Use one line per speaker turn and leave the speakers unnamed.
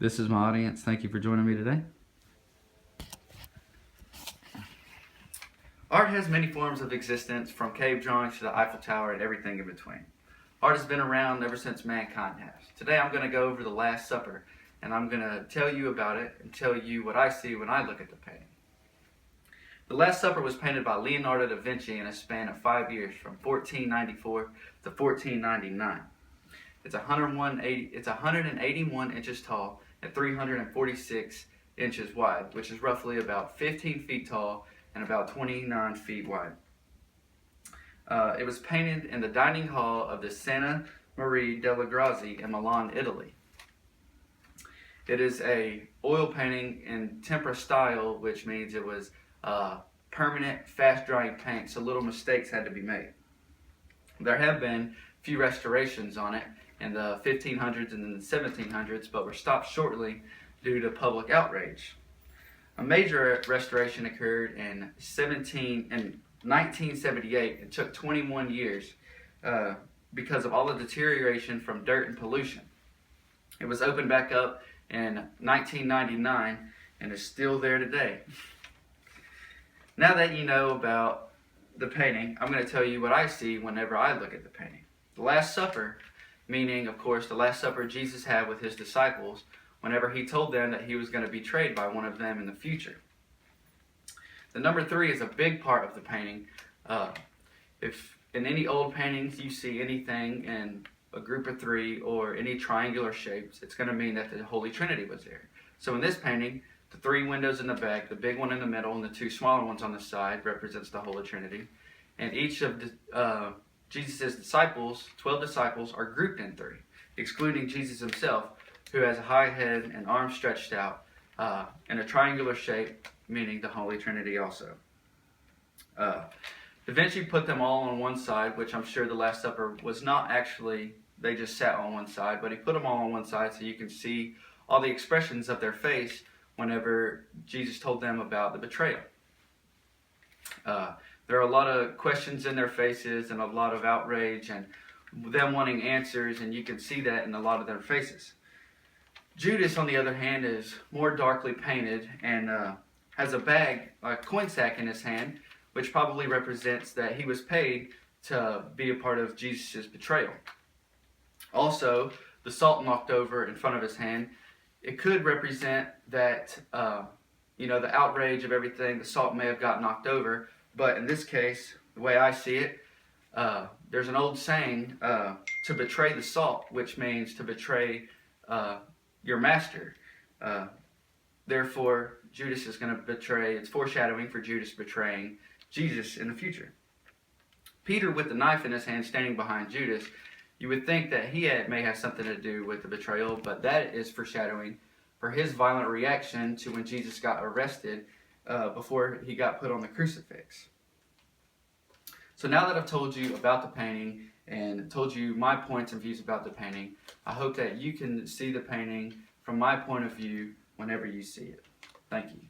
This is my audience. Thank you for joining me today. Art has many forms of existence, from cave drawings to the Eiffel Tower and everything in between. Art has been around ever since mankind has. Today I'm going to go over the Last Supper, and I'm going to tell you about it and tell you what I see when I look at the painting. The Last Supper was painted by Leonardo da Vinci in a span of 5 years, from 1494 to 1499. It's 181 inches tall and 346 inches wide, which is roughly about 15 feet tall and about 29 feet wide. It was painted in the dining hall of the Santa Maria delle Grazie in Milan, Italy. It is a oil painting in tempera style, which means it was permanent, fast-drying paint, so little mistakes had to be made. There have been a few restorations on it in the 1500s and the 1700s, but were stopped shortly due to public outrage. A major restoration occurred in 1978 and took 21 years because of all the deterioration from dirt and pollution. It was opened back up in 1999 and is still there today. Now that you know about the painting, I'm going to tell you what I see whenever I look at the painting. The Last Supper, meaning, of course, the Last Supper Jesus had with his disciples whenever he told them that he was going to be betrayed by one of them in the future. The number 3 is a big part of the painting. If in any old paintings you see anything in a group of 3 or any triangular shapes, it's going to mean that the Holy Trinity was there. So in this painting, the 3 windows in the back, the big one in the middle, and the 2 smaller ones on the side represents the Holy Trinity. And each of Jesus' disciples, 12 disciples, are grouped in 3, excluding Jesus himself, who has a high head and arms stretched out in a triangular shape, meaning the Holy Trinity also. Da Vinci put them all on one side, which I'm sure the Last Supper was not actually, they just sat on one side, but he put them all on one side so you can see all the expressions of their face whenever Jesus told them about the betrayal. There are a lot of questions in their faces and a lot of outrage and them wanting answers, and you can see that in a lot of their faces. Judas, on the other hand, is more darkly painted and has a bag, a coin sack in his hand, which probably represents that he was paid to be a part of Jesus' betrayal. Also, the salt knocked over in front of his hand, it could represent that, the outrage of everything, the salt may have got knocked over. But in this case, the way I see it, there's an old saying, to betray the salt, which means to betray your master. Therefore, Judas is going to betray, it's foreshadowing for Judas betraying Jesus in the future. Peter, with the knife in his hand, standing behind Judas, you would think that he may have something to do with the betrayal, but that is foreshadowing for his violent reaction to when Jesus got arrested before he got put on the crucifix. So now that I've told you about the painting and told you my points and views about the painting, I hope that you can see the painting from my point of view whenever you see it. Thank you.